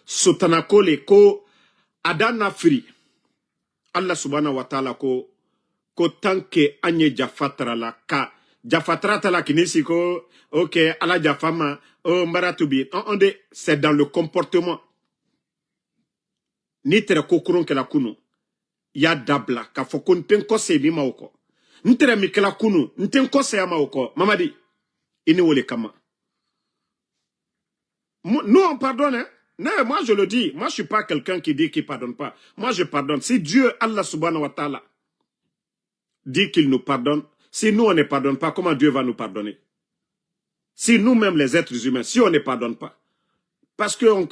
sotanako le ko adana firi Allah subhanahu wa ta'ala ko tanke anye jafatara la ka jafatara tala kinisi ko ok ala jafama o mbaratubi c'est dans le comportement ni tere kokuron ke la kunu ya dabla ka foko nten kose mi maoko ntere mi kala kunu nten kose ya maoko mamadi ini wole kama nous on pardonne hein? Non, moi je le dis, moi je suis pas quelqu'un qui dit qu'il pardonne pas. Moi je pardonne. Si Dieu, Allah subhanahu wa ta'ala, dit qu'il nous pardonne, si nous on ne pardonne pas, comment Dieu va nous pardonner? Si nous-mêmes les êtres humains, si on ne pardonne pas, parce qu'on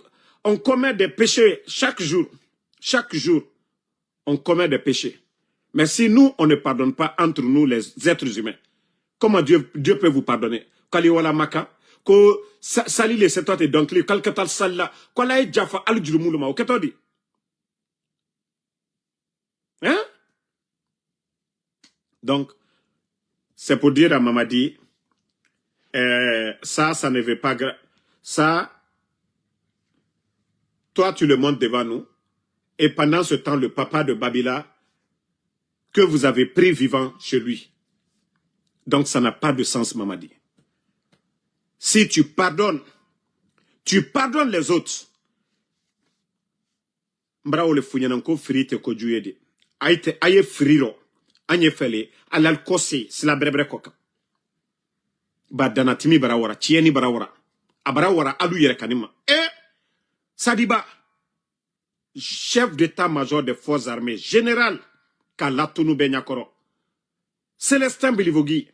commet des péchés chaque jour, on commet des péchés. Mais si nous on ne pardonne pas entre nous les êtres humains, comment Dieu peut vous pardonner? Kaliwala maka ko sali le setot et donc les kalkatal salla ko la jafa al julumuluma o ketodi hein. Donc c'est pour dire à Mamadi ça ne veut pas ça toi tu le montres devant nous et pendant ce temps le papa de Babila que vous avez pris vivant chez lui, donc ça n'a pas de sens Mamadi. Si tu pardonnes les autres. Mbra ole funyananko frite ko juyede. Aite aye friro. Anye fele alal kosi sila brebre koka. Ba danatimi barawara, tieni barawara. Abarawara alu yere kanima. Sadiba, chef d'état-major des forces armées, général Kalatunu Benyakoro. Célestin Bilivogi.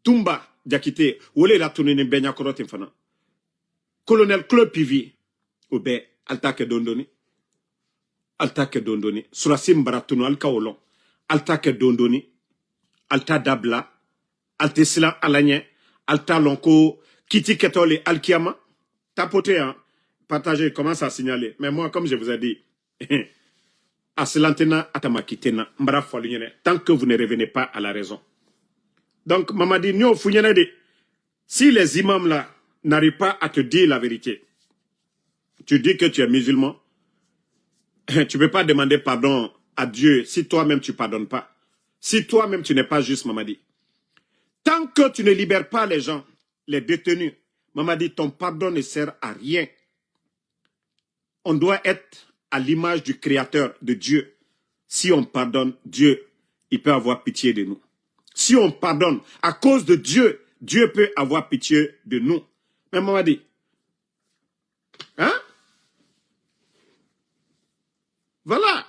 Tumba Diakité, Wole la tournée Benya Korotin Fana. Colonel Claude Pivi, Obe, Altake Dondoni. Surasim Baratuno, Alkaolon, Altake Dondoni, Alta Dabla, Altesila Alagné, Alta Lonko, Kiti Ketole, Alkiama. Tapoté, hein, partagez, commence à signaler. Mais moi, comme je vous ai dit, Aselantena Atamakitena, Mbara Foligné, tant que vous ne revenez pas à la raison. Donc, Mamadi, si les imams là n'arrivent pas à te dire la vérité, tu dis que tu es musulman, tu ne peux pas demander pardon à Dieu si toi-même tu ne pardonnes pas. Si toi-même tu n'es pas juste, Mamadi. Tant que tu ne libères pas les gens, les détenus, Mamadi, ton pardon ne sert à rien. On doit être à l'image du Créateur, de Dieu. Si on pardonne, Dieu, il peut avoir pitié de nous. Si on pardonne à cause de Dieu, Dieu peut avoir pitié de nous. Mais maman dit, hein? Voilà.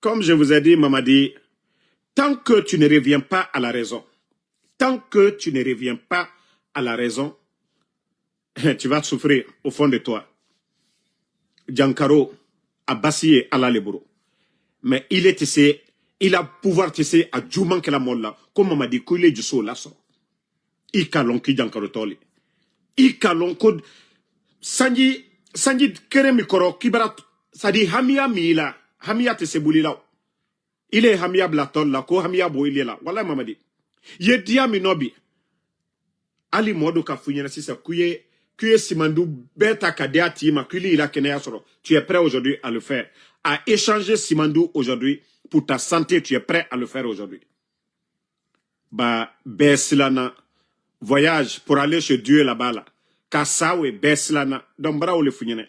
Comme je vous ai dit, maman dit, tant que tu ne reviens pas à la raison, tu vas souffrir au fond de toi. Giancarlo Abbasiye ala leboro. Mais il est ici, il a pouvoir tisser à Djouman que la molla, comme on m'a dit, qu'il est du sol là. Il kalon ki Giancarlo toli. Il kalon kod sanji keremi koro kibara sadi hamia mila, hamia tisse boulila. Il est hamia blatol la, ko hamia boili la. Voilà mama dit. Ye dia minobi. Ali modo ka funyana sisa kuye Simandou beta kadea tima kuli ila kenea soro. Tu es prêt aujourd'hui à le faire. À échanger Simandou aujourd'hui pour ta santé, tu es prêt à le faire aujourd'hui. Ba beslana voyage pour aller chez Dieu là-bas là. Kasawe beslana dombra ou le funyene.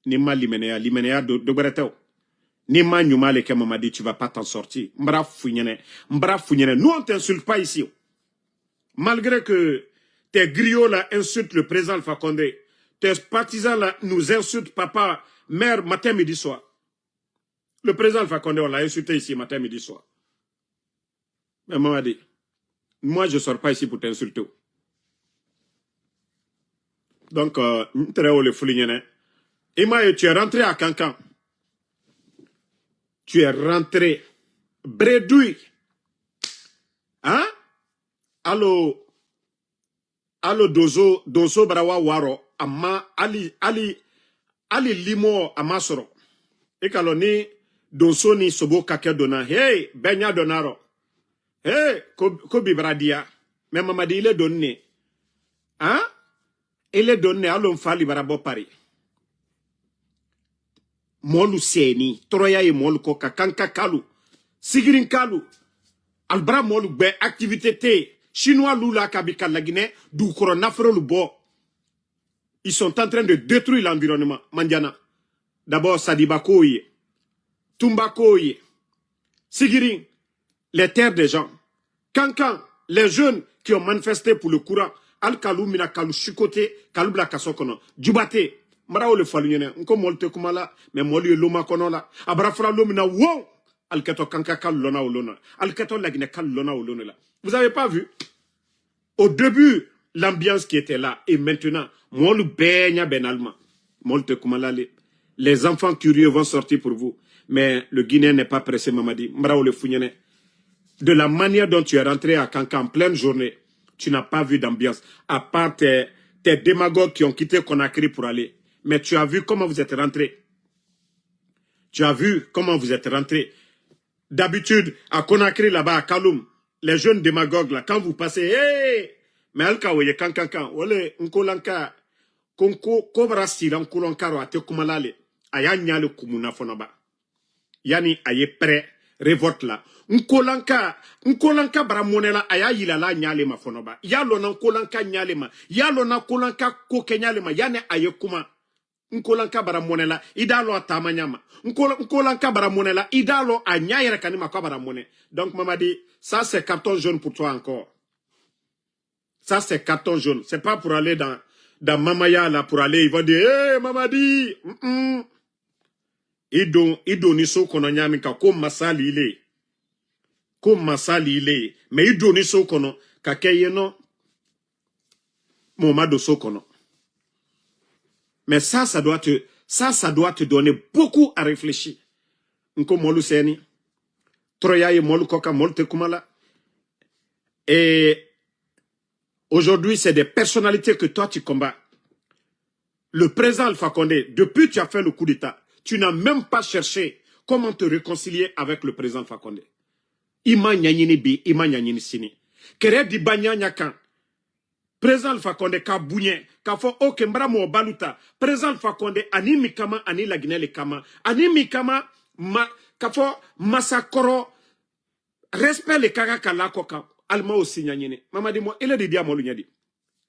Nima limenea do bereteo. Nima nyuma le kema m'a dit tu vas pas t'en sortir. Mbra funyene. Nous on t'insulte pas ici. Malgré que tes griots là insultent le président Alpha Condé, tes partisans là nous insultent papa, mère, matin, midi, soir. Le président Alpha Condé, on l'a insulté ici matin, midi, soir. Mais maman dit, moi je ne sors pas ici pour t'insulter. Donc, tu es rentré à Cancan. Tu es rentré bredouille. Hein? Allo dozo barawa waro ama ali limo amasoro e kaloni dozo ni sobo kake dona hey benya donaro Kobi Bradia. Mais Mamadi, il est donné. Hein? Il est donné à l'homme Fali Barabo Paris. Molu Seni, Troya et Molu Koka, Kanka Kalu, Sigirin Kalu, Albra Molu Be, activité T, Chinois Lula Kabika la Guinée, Doukoro Nafro Lubo. Ils sont en train de détruire l'environnement, Mandiana. D'abord, Sadiba Koye, Tumba Koye, Sigirin, les terres des gens. Kankan, les jeunes qui ont manifesté pour le courant, Al Kalou Mina Kalou Chikote, Kalou Bla Kasokono, Djubate, Marao le Falunyene, Nko Molte Kumala, mais Moli Loma Konola, Abrafra Lomina, wow, Al Kato Kanka Kalou Lona ou Lona, Al Kato Lagine Kalou Lona ou Lona. Vous avez pas vu? Au début, l'ambiance qui était là, et maintenant, Molu Benya Ben Alma, Molte Kumala, les enfants curieux vont sortir pour vous. Mais le Guinéen n'est pas pressé, Mamadi, Marao le Founyene. De la manière dont tu es rentré à Kanka en pleine journée, tu n'as pas vu d'ambiance, à part tes démagogues qui ont quitté Conakry pour aller. Mais tu as vu comment vous êtes rentré. Tu as vu comment vous êtes rentré. D'habitude, à Conakry, là-bas, à Kaloum, les jeunes démagogues, là, quand vous passez, hey! Mais Alka, oui, Kankan, Ole, Nkolanka, Konko, Kobra Sila, Nkolankaro, Ate Kumalale, Aya Nyale Kumuna Fonaba. Yani, aye prêt. Révolte là. Nkolanka baramonela aya yilala nyalema fonoba. Yalona nkolanka nyalema. Yalona nkolanka koke nyalema. Yane aye kuma. Nkolanka baramonela idalo atamanyama. Nkolanka baramonela idalo anyayere kanima kwa baramone. Donc Mamadi, ça c'est carton jaune pour toi encore. Ça c'est carton jaune. C'est pas pour aller dans Mamaya là pour aller, il va dire, hey Mamadi. Ido niso kono nyamika ko masali ile. Ko masali ile. Mais ido niso kono kakeye no momado so kono. Mais ça doit te donner beaucoup à réfléchir. Nko molu seni. Troya ye molu koka molu te kumala. Et aujourd'hui, c'est des personnalités que toi tu combats. Le président Alpha Condé, depuis que tu as fait le coup d'État, tu n'as même pas cherché comment te réconcilier avec le président Fakonde. Ima nyanyini bi, ima nyanyini sini. Kere di banya nyakan. Président Fakonde ka bounye, ka fo oke mbra mo baluta. Président Fakonde ani mikama ani la Guinée le kama. Ani mikama ka fo masakoro respect le kaka kala koka. Alma aussi nyanyini. Mama di mo ele di dia mo lunyadi.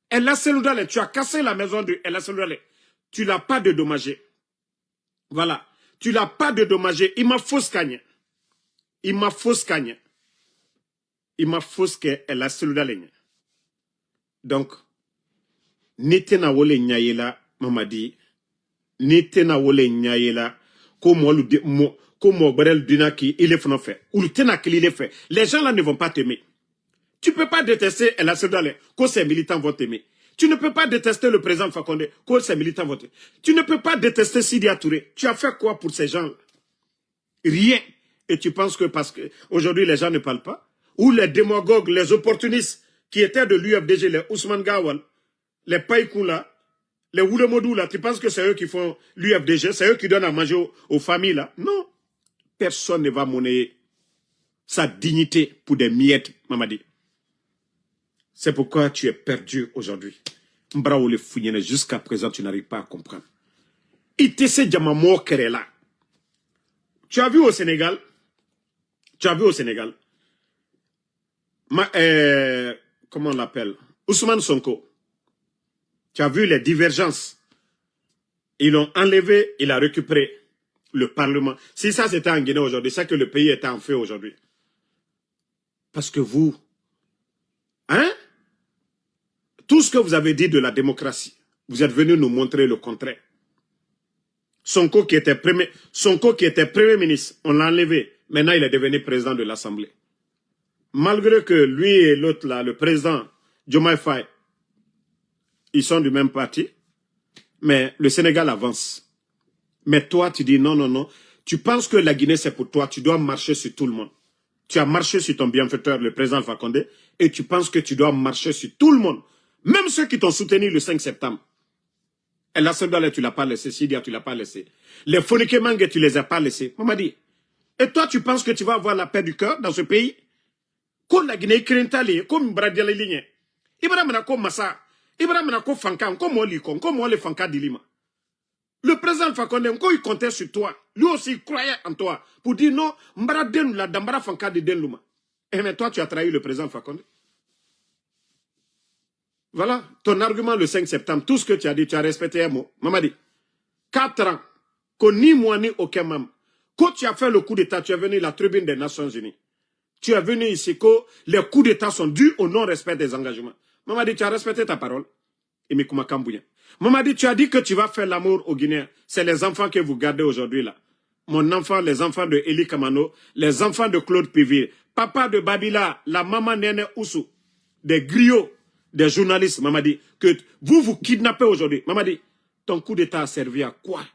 Elle a cellule, tu as cassé la maison de Elle a cellule. Tu l'as pas dédommagé. Voilà. Tu l'as pas dédommagé. Il m'a fausse cagne. Il m'a fausse cagne. Il m'a fausse qu'elle a cellule. Donc, n'était na wole nyayela, mamadi. N'était na wole nyayela. Comme Brel Dunaki, il est fait. Ou le tenakil, il est fait. Les gens là ne vont pas t'aimer. Tu ne peux pas détester El Assedale, que ses militants vont t'aimer. Tu ne peux pas détester le président Fakonde, que ses militants vont t'aimer. Tu ne peux pas détester Sidi Touré. Tu as fait quoi pour ces gens-là? Rien. Et tu penses que parce que aujourd'hui les gens ne parlent pas? Ou les démagogues, les opportunistes qui étaient de l'UFDG, les Ousmane Gawal, les Païkoula, les Oulemodou là, tu penses que c'est eux qui font l'UFDG? C'est eux qui donnent à manger aux familles là? Non. Personne ne va monnayer sa dignité pour des miettes, Mamadi. C'est pourquoi tu es perdu aujourd'hui. Mbraoule Founyene, jusqu'à présent, tu n'arrives pas à comprendre. Itese Djamamo Kerela. Tu as vu au Sénégal? Tu as vu au Sénégal? Comment on l'appelle? Ousmane Sonko. Tu as vu les divergences. Ils l'ont enlevé, il a récupéré le Parlement. Si ça c'était en Guinée aujourd'hui, c'est que le pays était en feu aujourd'hui. Parce que vous, hein? Tout ce que vous avez dit de la démocratie, vous êtes venu nous montrer le contraire. Sonko qui était premier ministre, on l'a enlevé. Maintenant, il est devenu président de l'Assemblée. Malgré que lui et l'autre là, le président Diomaye Faye, ils sont du même parti, mais le Sénégal avance. Mais toi, tu dis non, non, non. Tu penses que la Guinée, c'est pour toi. Tu dois marcher sur tout le monde. Tu as marché sur ton bienfaiteur, le président Alpha Condé, et tu penses que tu dois marcher sur tout le monde. Même ceux qui t'ont soutenu le 5 septembre. El Assedale, tu l'as pas laissé. Sidia, tu l'as pas laissé. Les Fonike Mange, tu les as pas laissés. Mamadi. Et toi, tu penses que tu vas avoir la paix du cœur dans ce pays? ko la Guinée krentali ko mbradiala ligne Ibrahim ko massa Ibrahim ko fanka ko moli ko moli fanka dilima. Le président Fakonde ko il comptait sur toi. Lui aussi il croyait en toi pour dire non mbara den la dambara fanka de denluma. Et mais toi tu as trahi le président Fakonde. Voilà ton argument le 5 septembre, tout ce que tu as dit, tu as respecté un mot. Mamadi, 4 ans, que ni moi ni aucun membre. Quand tu as fait le coup d'État, tu es venu à la tribune des Nations Unies. Tu es venu ici que les coups d'État sont dus au non-respect des engagements. Mamadi, tu as respecté ta parole. Mamadi, tu as dit que tu vas faire l'amour aux Guinéens. C'est les enfants que vous gardez aujourd'hui là. Mon enfant, les enfants de Eli Kamano, les enfants de Claude Pivir, papa de Babila, la maman Nene Oussou, des griots, des journalistes, Mamadi, que vous kidnappez aujourd'hui. Mamadi, ton coup d'État a servi à quoi?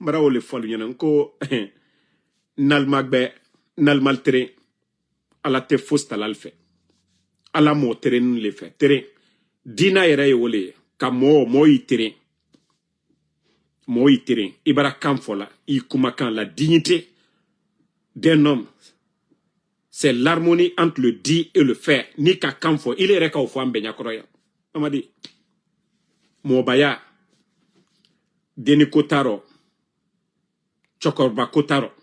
Mbarao le fol ko nal magbe nal maltere ala te fosta l'alfe ala mo terrain le fait terrain dina yere wole ka mo itere ibara kamfola i kumakan la dignité d'un homme c'est l'harmonie entre le dit et le faire ni ka kamfo il est reka ofo ambenya kroya amadi mo baya deni kotaro Chokorba Kotaro,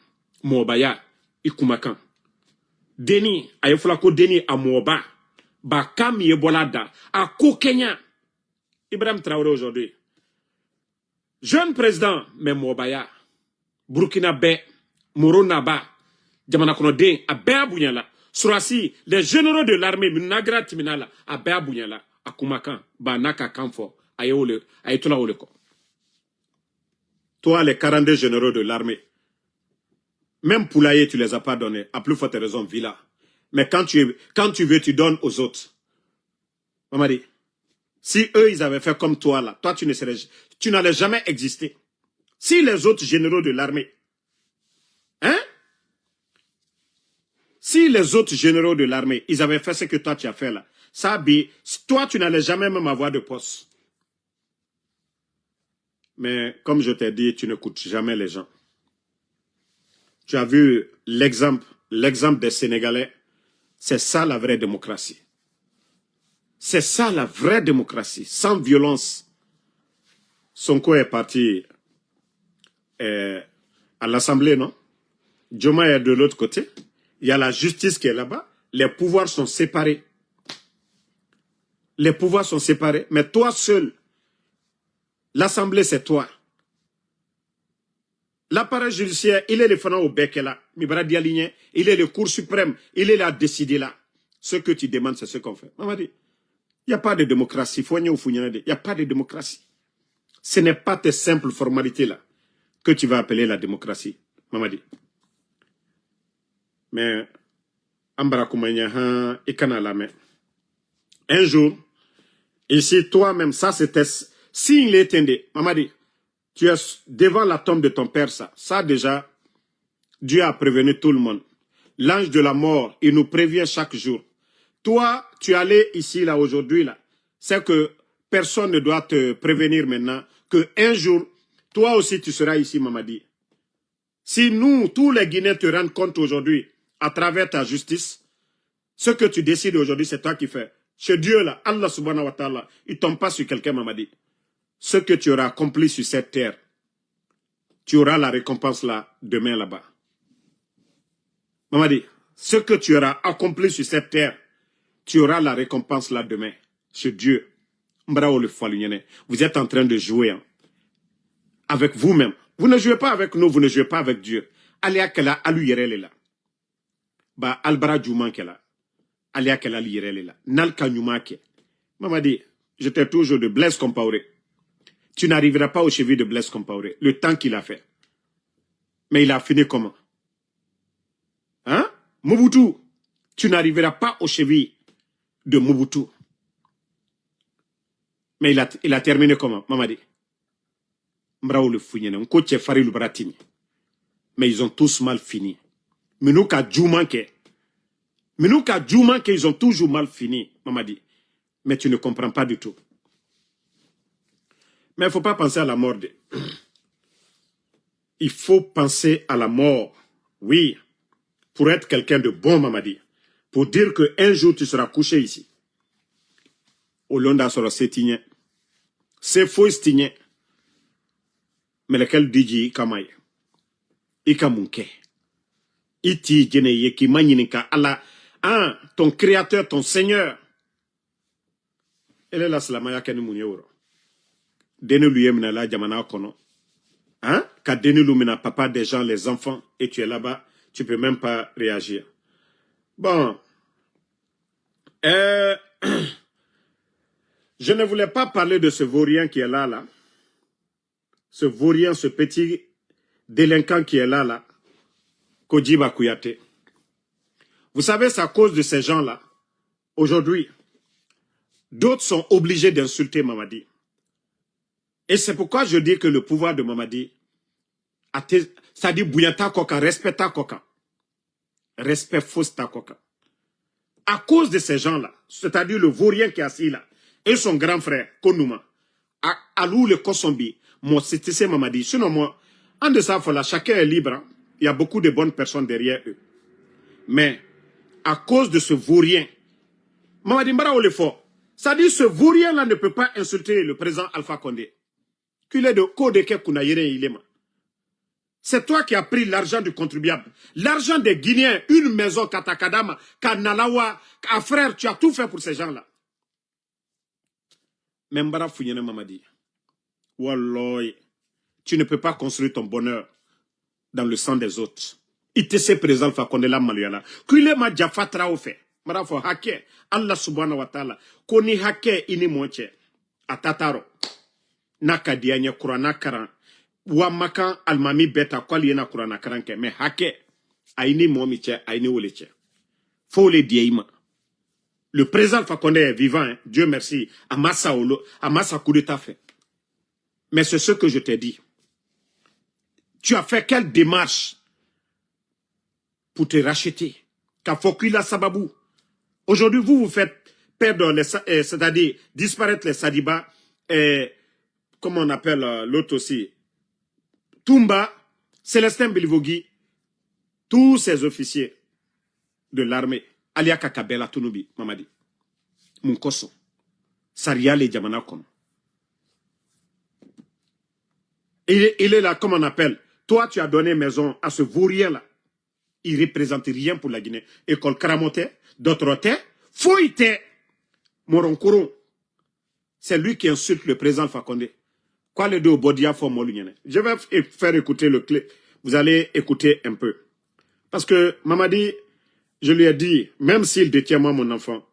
Mobaya, Ikumakan. Deni, ayeflako Deni a Moba, Bakam Yebolada, à Kenya. Ibrahim Traoré aujourd'hui. Jeune président, mais Mobaya, Burkina Bé, Moronaba, Djamanakonode, à Béa Bounyala, Surasi, les généraux de l'armée, Minagra Timinala, à Béa Bounyala, à Kumakan, Banaka Kamfo, Ayetola Oleko. Toi, les 42 généraux de l'armée, même Poulaye, tu les as pas donnés. À plus forte raison, Villa. Mais quand tu veux, tu donnes aux autres. Mamadi, si eux, ils avaient fait comme toi, là, toi, tu n'allais jamais exister. Si les autres généraux de l'armée, hein? Si les autres généraux de l'armée, ils avaient fait ce que toi, tu as fait là, ça, toi, tu n'allais jamais même avoir de poste. Mais comme je t'ai dit, tu n'écoutes jamais les gens. Tu as vu l'exemple des Sénégalais. C'est ça la vraie démocratie. C'est ça la vraie démocratie, sans violence. Sonko est parti à l'Assemblée, non? Djoma est de l'autre côté. Il y a la justice qui est là-bas. Les pouvoirs sont séparés. Les pouvoirs sont séparés. Mais toi seul, l'Assemblée, c'est toi. L'appareil judiciaire, il est le fanat au bec là. Il est le cours suprême. Il est là décidé là. Ce que tu demandes, c'est ce qu'on fait. Maman dit, il n'y a pas de démocratie. Il n'y a pas de démocratie. Ce n'est pas tes simples formalités là que tu vas appeler la démocratie. Maman dit. Mais, un jour, ici, toi-même, ça c'était... S'il est tendé, maman dit, tu es devant la tombe de ton père, ça déjà, Dieu a prévenu tout le monde. L'ange de la mort, il nous prévient chaque jour. Toi, tu es allé ici, là, aujourd'hui, là. C'est que personne ne doit te prévenir maintenant que un jour, toi aussi, tu seras ici, Mamadi. Si nous, tous les Guinéens te rendent compte aujourd'hui, à travers ta justice, ce que tu décides aujourd'hui, c'est toi qui fais. Chez Dieu, là, Allah subhanahu wa ta'ala, il ne tombe pas sur quelqu'un, Mamadi. Ce que tu auras accompli sur cette terre, tu auras la récompense là, demain là-bas. Mamadi, ce que tu auras accompli sur cette terre, tu auras la récompense là demain. Chez Dieu. Vous êtes en train de jouer hein, avec vous-même. Vous ne jouez pas avec nous, vous ne jouez pas avec Dieu. Alia kela alu yerele la. Ba albara djouman kela. Alia kela li yerele la. Nal kanyumake. Mamadi, j'étais toujours de Blaise Compaoré. Tu n'arriveras pas aux chevilles de Blaise Compaoré. Le temps qu'il a fait. Mais il a fini comment? Hein? Mobutu, tu n'arriveras pas aux chevilles de Mobutu. Mais il a terminé comment? Mamadi. Mbrao le fouignene. On coach Fari le Bratini. Mais ils ont tous mal fini. Minouka Djoumanke. Minouka Djoumanke, ils ont toujours mal fini. Mamadi. Mais tu ne comprends pas du tout. Mais il ne faut pas penser à la mort. Il faut penser à la mort. Oui. Pour être quelqu'un de bon, Mamadi. pour dire qu'un jour tu seras couché ici. Au long d'Asoro, c'est tigné. C'est faux, c'est tigné. Mais lequel dit Kamaye? Ikamunke. Iti Geneye qui magnifique Allah. Ah, ton créateur, ton Seigneur. Elle est là, Salamaya Kenumunyoro. Dene Luyemina la Jamana Kono. Hein? Quand Dene Lumina, papa des gens, les enfants, et tu es là-bas, tu peux même pas réagir. Bon. Je ne voulais pas parler de ce vaurien qui est là. Ce vaurien, ce petit délinquant qui est là. Kodiba Kouyaté. Vous savez, c'est à cause de ces gens-là, aujourd'hui, d'autres sont obligés d'insulter Mamadi. Et c'est pourquoi je dis que le pouvoir de Mamadi, ça dit Bouyanta Koka, respect ta Koka. Respect fausse ta Koka. À cause de ces gens-là, c'est-à-dire le vaurien qui est assis là, et son grand frère, Konouma, Alou le Kosombi, moi, c'est Mamadi. Sinon, moi, en de ça, chacun est libre. Hein. Il y a beaucoup de bonnes personnes derrière eux. Mais, à cause de ce vaurien, Mamadi Mbara ou le fort, ça dit ce vaurien-là ne peut pas insulter le président Alpha Condé. Qu'il est de Kodeke Kunayere Ilema. C'est toi qui as pris l'argent du contribuable. L'argent des Guinéens, une maison, Katakadama, Kanalawa, frère, tu as tout fait pour ces gens-là. Mais Mbara Founyene Mamadi, Walloy, tu ne peux pas construire ton bonheur dans le sang des autres. Il te sait présent Fakonde la Maluala. Qu'il est ma Jafatra au fait. Mara fo hake, Allah subhanahu wa ta'ala, koni hake ini moche, atataro, naka dianya kurana karan, wa makan almami beta kwali yena kurana karan ke, me hake, aini momiche, aini oleche. Faut le diaima. Le président Fakonde est vivant, hein, Dieu merci, Amasa coup d'état fait. Mais c'est ce que je t'ai dit. Tu as fait quelle démarche pour te racheter? Kafokila Sababou. Aujourd'hui, vous faites perdre, c'est-à-dire disparaître les Sadiba, et comment on appelle l'autre aussi, Toumba, Célestin Bilivogui, tous ces officiers de l'armée, Alia Kakabela Tunubi, Mamadi, Munkoso, Saria le Djamanakom. Il est là, comme on appelle, toi tu as donné maison à ce vaurien-là. Il ne représente rien pour la Guinée. École Karamote, d'autres terres, Fouite, Moronkourou. C'est lui qui insulte le président Fakonde. Quoi le deux Bodia Formolunyene? Je vais faire écouter le clip. Vous allez écouter un peu. Parce que Mamadi, je lui ai dit, même s'il détient moi mon enfant,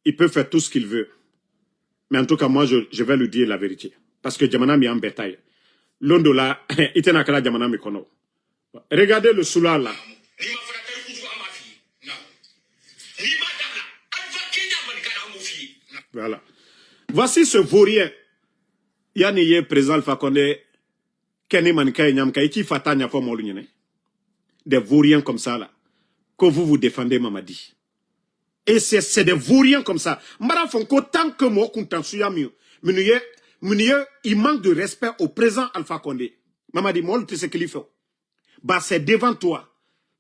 il peut faire tout ce qu'il veut. Mais en tout cas, moi, je vais lui dire la vérité. Parce que Djamana mi en bétail. L'ondola, itenakala Djamana mi kono. Regardez le soulard là. Voilà. Voici ce vaurien. Yaniye président Fakonde, Kenny Manka et Nyamka, et qui fatanya for molunyene. Des vauriens comme ça là. Que vous défendez Mamadi. Et c'est des vauriens comme ça. Marafonko, tant que moi, contensuya mieux. Il manque de respect au président Alpha Condé. Mamadi, moi, tu sais ce qu'il fait. Bah, c'est devant toi.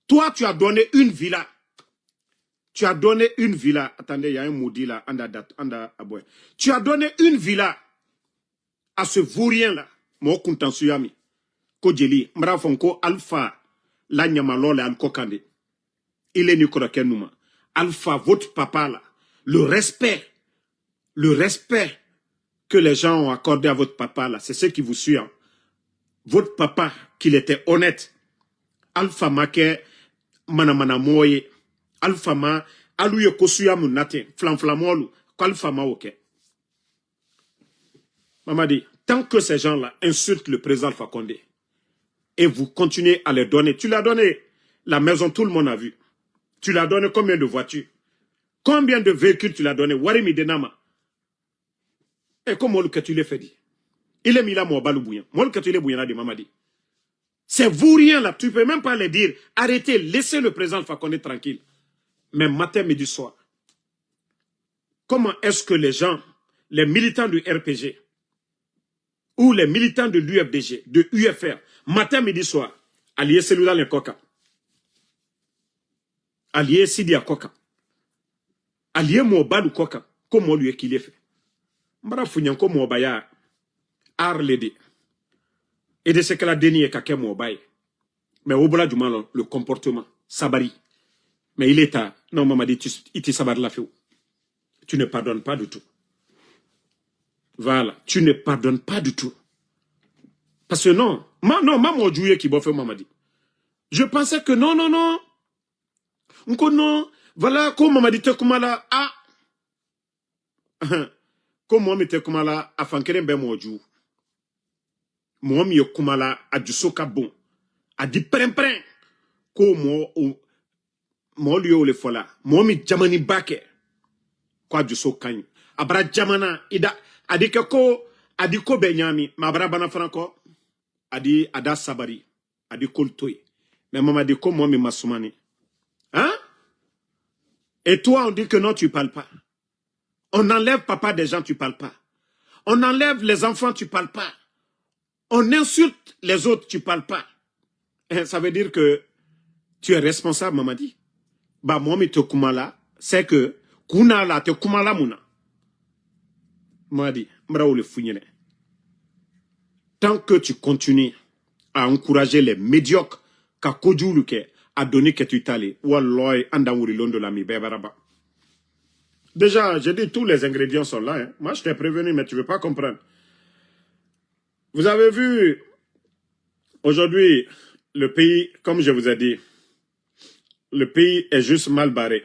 Toi, tu as donné une villa. Tu as donné une villa. Attendez, il y a un maudit là. Tu as donné une villa à ce vaurien-là. Mo kuntansuyami. Kodjeli. Mrafonko Alpha. La Nyamalole Al-Kokande. Il est Nicolas Kenuma. Alpha, votre papa là. Le respect que les gens ont accordé à votre papa là. C'est ce qui vous suit. Hein. Votre papa, qu'il était honnête. Alpha Make. Manamana Moye. Alpha Ma, aluye kosuya munate, flamflamolu, Alpha Ma ok. Mamadi, tant que ces gens-là insultent le président Alpha Condé, et vous continuez à les donner, tu l'as donné la maison, tout le monde a vu. Tu l'as donné combien de voitures? Combien de véhicules tu l'as donné? Warimi Denama. Et comment que tu l'as fait dit? Il est mis là, moi, baloubouyant. Moi, que tu l'as bouillant de Mamadi. C'est vous rien là, tu ne peux même pas les dire. Arrêtez, laissez le président Alpha Condé tranquille. Mais matin, midi, soir, comment est-ce que les gens, les militants du RPG, ou les militants de l'UFDG, de UFR, matin, midi, soir, alliés celui-là, les coca, alliés Sidi à coca, Allié mo balu koka, comme on lui est qu'il est fait. Mbara funyanko mo baya, arlede. Et de ce que la dénie est kake mo baye. Mais au bout du mal, le comportement, sabari. Mais il est à, non, maman dit, il te sabar la fait. Tu ne pardonnes pas du tout. Voilà, tu ne pardonnes pas du tout. Parce que non, maman joué qui m'a fait, maman dit. Je pensais que non. Non, voilà, comme maman dit, comme là, ah. Comme moi, m'était comme là, à fankeren ben mon jou. Moi, m'y comme là, à du soka bon. À di pren. Ko mo liyo le fola. Moi, mi jamani bake. Kwa du soka nyi. Abra jamana, ida, adike ko, adiko benyami, ma abra bana franco. Adi ada sabari, adi koltoy. Mais maman dit comme moi mi masumani. Hein? Et toi on dit que non tu parles pas. On enlève papa des gens tu parles pas. On enlève les enfants tu parles pas. On insulte les autres tu parles pas. Et ça veut dire que tu es responsable maman dit. Bah moi mi te kumala, c'est que kuna la te kumala muna. Moi dit, mra ou le founyene. Tant que tu continues à encourager les médiocres, qu'à Kodjouluke, à donner que tu t'allais, Walloy, Andawurilon de l'ami Bebaraba. Déjà, j'ai dit tous les ingrédients sont là. Hein. Moi, je t'ai prévenu, mais tu ne veux pas comprendre. Vous avez vu, aujourd'hui, le pays, comme je vous ai dit, le pays est juste mal barré.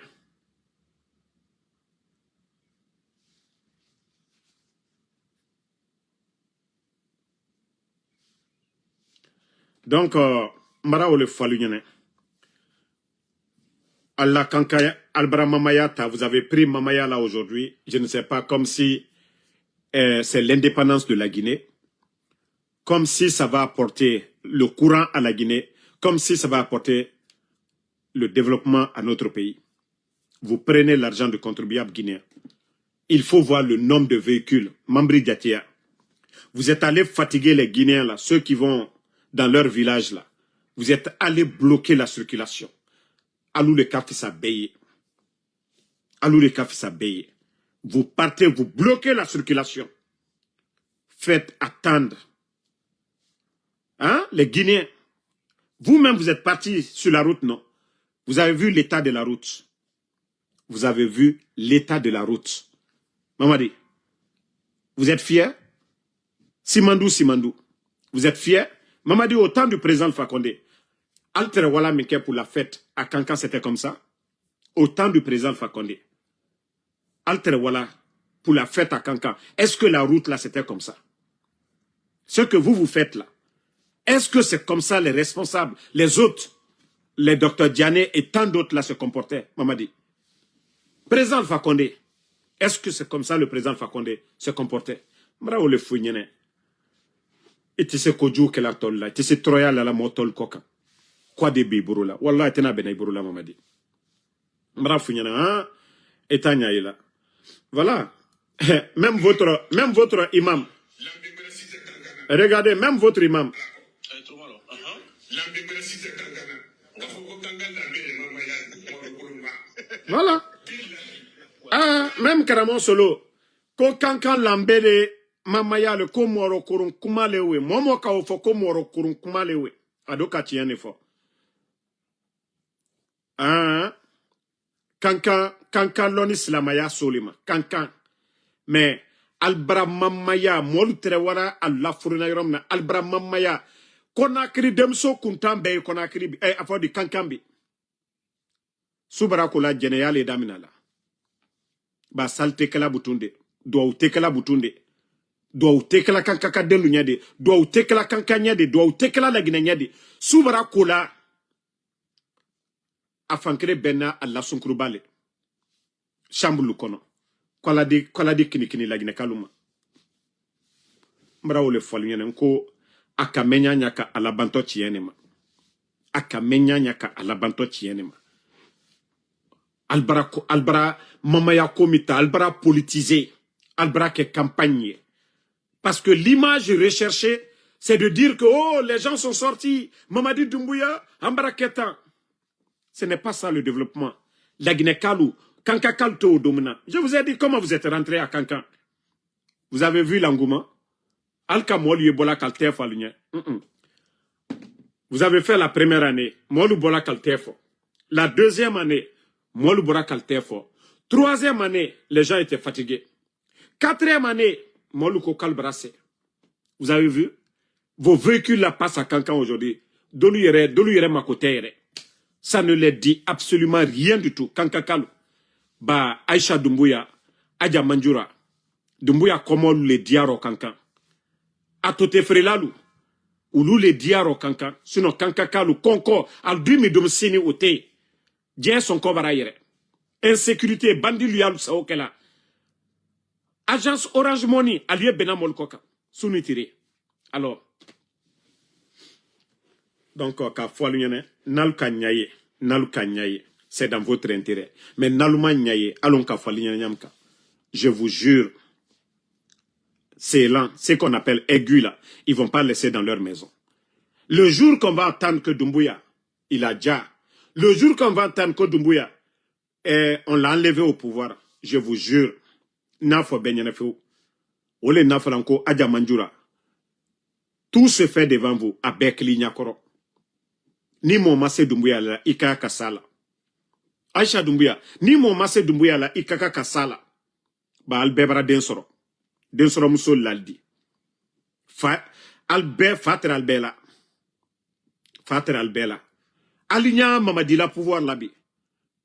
Donc, Mara ole Falunyane. Allah Kankaya, Albra Mamayata, vous avez pris Mamaya là aujourd'hui, je ne sais pas, comme si c'est l'indépendance de la Guinée, comme si ça va apporter le courant à la Guinée, comme si ça va apporter le développement à notre pays. Vous prenez l'argent du contribuable guinéen. Il faut voir le nombre de véhicules, Mambri Diatia. Vous êtes allé fatiguer les Guinéens là, ceux qui vont dans leur village là. Vous êtes allé bloquer la circulation. Alou le café payé. Alou le café payé. Vous partez, vous bloquez la circulation. Faites attendre. Hein, les Guinéens. Vous-même, vous êtes partis sur la route, non? Vous avez vu l'état de la route. Vous avez vu l'état de la route. Mamadi, vous êtes fiers? Simandou. Vous êtes fiers? Mamadi, au temps du président Fakonde, Alter Wala Meke pour la fête à Kankan, c'était comme ça. Au temps du président Fakonde. Alter Wala pour la fête à Kankan. Est-ce que la route là, c'était comme ça? Ce que vous faites là, est-ce que c'est comme ça les responsables, les autres, les docteurs Diané et tant d'autres là se comportaient? Mamadi. Président Fakonde, est-ce que c'est comme ça le président Fakonde se comportait? Mra le founyene. Et tu sais kodjou que la tol là, tu sais troya la motol koka. Quoi de biburu là? Wallah tena benay buru là mamadi. Mra founyene hein? Et tanya là. Voilà. Même votre imam. Regardez, même votre imam. Voilà. Ah, même Karamon Solo. Ko kankan lambere mamaya le ko moro kurun kumalewe. Momo ka ofo ko moro kurun kumalewe. Adoka tiene fo. Ah. Kankan loni islamaya solima. Kankan. Mais albra mamaya molu terewara alla furina yoromna albra mamaya konakri demso kuntambe konakri afodi kankambi. Subara ko la generale daminala. Ba salte kala butunde. Do tekela butunde. Do tekela kankaka delu nyade. Do tekela kankanya de. Do tekela la gina nyade. Subara ko la afankere benna alla sunkurubale. Shambulu kono. Kwala di kini la gina kaluma. Mbra ole folinyene nko akamenya nyaka alabanto chienema. Akamenya nyaka alabanto chienema. Albra mamaya komita, albra politisé, albra qui campagne. Parce que l'image recherchée, c'est de dire que oh, les gens sont sortis, Mamadi Doumbouya, Ambra Ketan. Ce n'est pas ça le développement. La Guinée-Kalou, Kanka Kalto dominant. Je vous ai dit comment vous êtes rentré à Kankan. Vous avez vu l'engouement? Al-Kamol Yebola Kaltefo Aligné. Vous avez fait la première année, Molu Bola Kaltefo. La deuxième année, Molu Bola Kaltefo. Troisième année, les gens étaient fatigués. Quatrième année, Molu Kokal Brassé. Vous avez vu? Vos véhicules là passent à Kankan aujourd'hui. Dolu yere makote. Ça ne les dit absolument rien du tout. Kankakalou. Ba Aïcha Doumbouya, Adja Manjura. Doumbouya Komol le diaro Kankan. Atote Frelalou. Oulou le diaro Kankan. Sinon Kankakalou, Konko, al dumi dum sini ote. Dien son kobara yere. Insécurité, bandi luyalou sa okela. Agence Orange Money, allié Benamol Koka. Sounitiri. Alors. Donc, c'est dans votre intérêt. Mais je vous jure, c'est lent, ce qu'on appelle aigu là, ils ne vont pas laisser dans leur maison. Le jour qu'on va attendre que Doumbouya, il a déjà, le jour qu'on va attendre que Doumbouya, on l'a enlevé au pouvoir, je vous jure, Nafo Benyanefou, Ole Nafalanko, Adja Manjura, tout se fait devant vous, à Bekli Nyakoro. Ni mon masse Doumbouya la, Ika Kasala. Aïcha Doumbouya, ni mon masse Doumbouya la, Ika Kasala. Ba albebra densoro. Densoro musol laldi. Albe Fater Albela. Fater Albela. Aligna Mamadila pouvoir labi.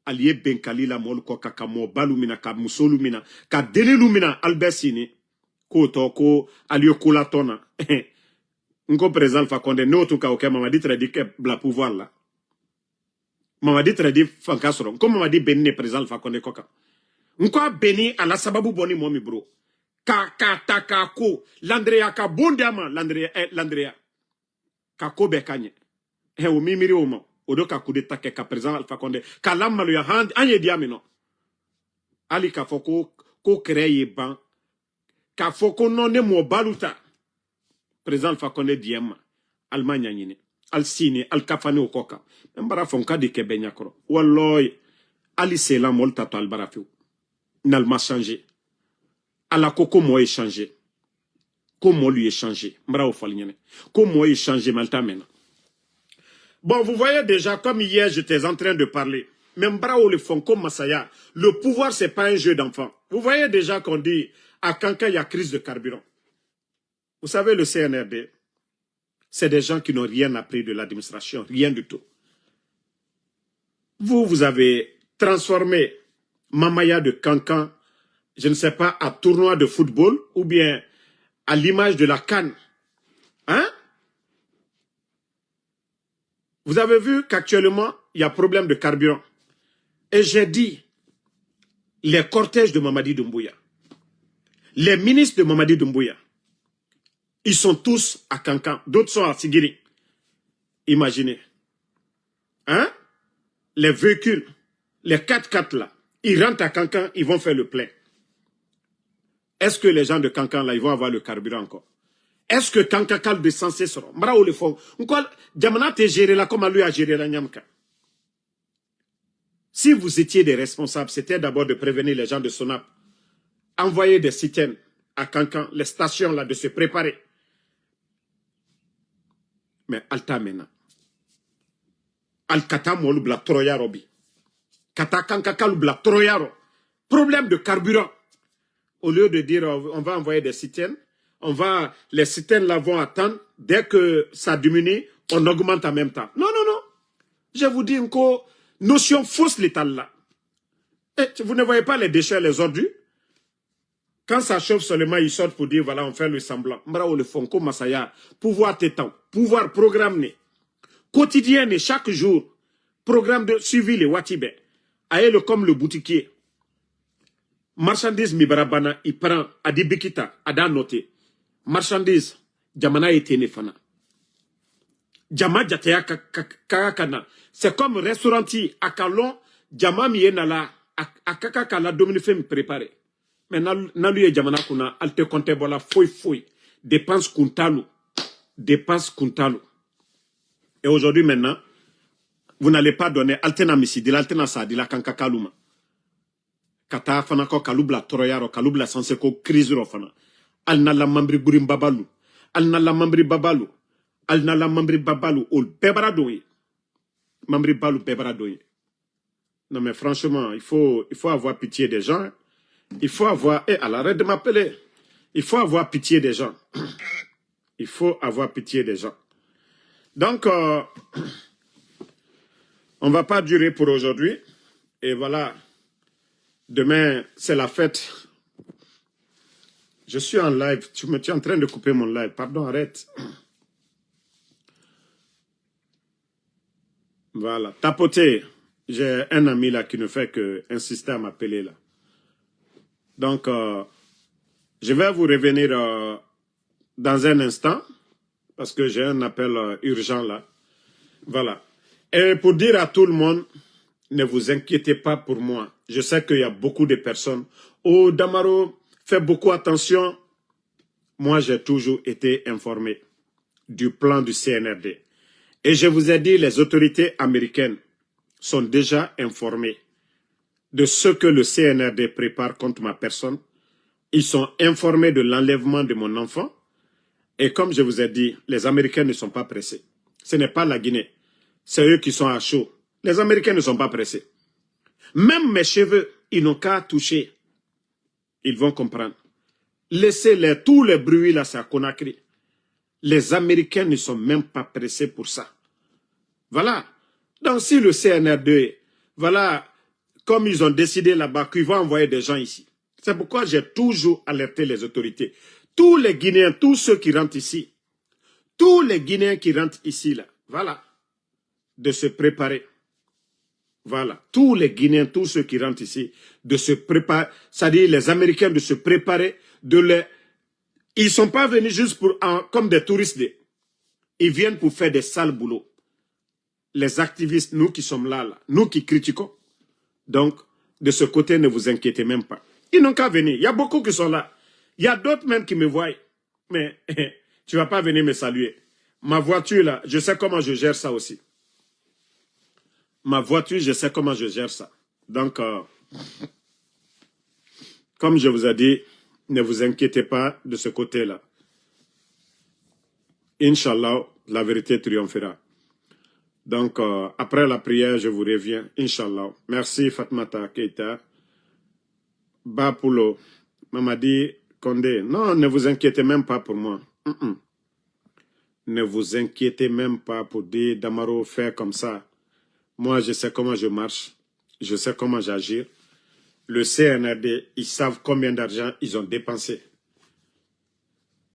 Aliye Benkali la molko kakamo balumina ka musolumina ka delelumina albesini. Ko toko aliyo kulatona. Nko président Fakonde no tuka oke Mamadi tradi ke bla pouvoir la. Mamadi tradi fankasoro. Nko Mamadi beni président Fakonde koka. Nko beni ala sababu boni momi bro. Taka ko Landrea ka bondama Landrea. Ka ko bekanye. He o mimiri o mo. Odo ka kude take ka président Alpha Condé. Ka lamma ya hand anye diamino. Ali ka foko ko créer ban. Ka foko non ne mo baluta. Président Alpha Condé diema. Allemagne nyine. Al sini al kafani o koka. Mbara fonka di kebe nyakoro. Walloy Ali selam molta to al barafiu. N'al ma changé. Ala koko mo échangé. Comment lui échanger? Mbara o falinyene. Comment échanger malta mena. Bon, vous voyez déjà, comme hier, j'étais en train de parler. Même Brao le font comme Masaya. Le pouvoir, c'est pas un jeu d'enfant. Vous voyez déjà qu'on dit, à Kanka, il y a crise de carburant. Vous savez, le CNRD, c'est des gens qui n'ont rien appris de l'administration, rien du tout. Vous avez transformé Mamaya de Kankan, je ne sais pas, à tournoi de football, ou bien à l'image de la CAN. Hein? Vous avez vu qu'actuellement, il y a problème de carburant. Et j'ai dit, les cortèges de Mamadi Doumbouya, les ministres de Mamadi Doumbouya, ils sont tous à Kankan, d'autres sont à Sigiri. Imaginez. Hein? Les véhicules, les 4x4 là, ils rentrent à Kankan, ils vont faire le plein. Est-ce que les gens de Kankan là, ils vont avoir le carburant encore? Est-ce que Kankakal de censé sera? Mara ou le fond? Pourquoi Djamana te géré là comme lui a géré la Nyamka? Si vous étiez des responsables, c'était d'abord de prévenir les gens de Sonap. Envoyer des citernes à Kankan, les stations là, de se préparer. Mais Alta mena. Al-Kata molu bla troyarobi. Kata Kankakal bla troyaro. Problème de carburant. Au lieu de dire on va envoyer des citernes, les citernes là vont attendre. Dès que ça diminue, on augmente en même temps. Non, non, non. Je vous dis encore, notion fausse l'étal là. Et vous ne voyez pas les déchets, les ordures? Quand ça chauffe seulement, ils sortent pour dire, voilà, on fait le semblant. Mbrao le fonko masaya. Pouvoir t'étendre. Pouvoir programmer. Quotidien et chaque jour. Programme de suivi les Watibe. Aïe comme le boutiquier. Marchandise mibarabana, il prend adibikita, ada noté. Marchandise, Djamana et Ténéfana. Djama Djatea Kakakana. C'est comme restauranti à Kalon, Djama Mienala, à Kakakala Dominifem préparé. Mais Nalu et Djamana Kuna, alte compte bola fouille. Dépense Kuntalu. Dépense Kuntalu. Et aujourd'hui maintenant, vous n'allez pas donner altena misi, de l'altena sa, de la Kankakaluma. Kata fana ko kalubla toroyaro, kalubla sanseko crise fana. Al na la mambri burim babalu. Al na la mambri babalu. Al na la mambri babalu. Ol bebara doye. Mambri balu bebara doye. Non mais franchement, il faut avoir pitié des gens. Il faut avoir... arrête de m'appeler. Il faut avoir pitié des gens. Il faut avoir pitié des gens. Donc, on ne va pas durer pour aujourd'hui. Et voilà. Demain, c'est la fête. Je suis en live. Tu es en train de couper mon live. Pardon, arrête. Voilà. Tapoter. J'ai un ami là qui ne fait que insister à m'appeler là. Donc, je vais vous revenir dans un instant. Parce que j'ai un appel urgent là. Voilà. Et pour dire à tout le monde, ne vous inquiétez pas pour moi. Je sais qu'il y a beaucoup de personnes. Oh, Damaro, fais beaucoup attention. Moi, j'ai toujours été informé du plan du CNRD. Et je vous ai dit, les autorités américaines sont déjà informées de ce que le CNRD prépare contre ma personne. Ils sont informés de l'enlèvement de mon enfant. Et comme je vous ai dit, les Américains ne sont pas pressés. Ce n'est pas la Guinée. C'est eux qui sont à chaud. Les Américains ne sont pas pressés. Même mes cheveux, ils n'ont qu'à toucher. Ils vont comprendre. Laissez-les, tous les bruits là, c'est à Conakry. Les Américains ne sont même pas pressés pour ça. Voilà. Donc si le CNRD, voilà, comme ils ont décidé là-bas qu'ils vont envoyer des gens ici. C'est pourquoi j'ai toujours alerté les autorités. Tous les Guinéens, tous ceux qui rentrent ici, tous les Guinéens qui rentrent ici, là, voilà, de se préparer. Voilà, tous les Guinéens, tous ceux qui rentrent ici, de se préparer, c'est-à-dire les Américains de se préparer, ils ne sont pas venus juste comme des touristes, ils viennent pour faire des sales boulots. Les activistes, nous qui sommes là, nous qui critiquons, donc, de ce côté, ne vous inquiétez même pas. Ils n'ont qu'à venir, il y a beaucoup qui sont là. Il y a d'autres même qui me voient, mais tu ne vas pas venir me saluer. Ma voiture, là, je sais comment je gère ça aussi. Ma voiture, je sais comment je gère ça. Donc, comme je vous ai dit, ne vous inquiétez pas de ce côté-là. Inch'Allah, la vérité triomphera. Donc, après la prière, je vous reviens. Inch'Allah. Merci Fatmata Keita. Bapulo, Mamadi Condé. Non, ne vous inquiétez même pas pour moi. Ne vous inquiétez même pas pour dire Damaro fait comme ça. Moi, je sais comment je marche. Je sais comment j'agir. Le CNRD, ils savent combien d'argent ils ont dépensé.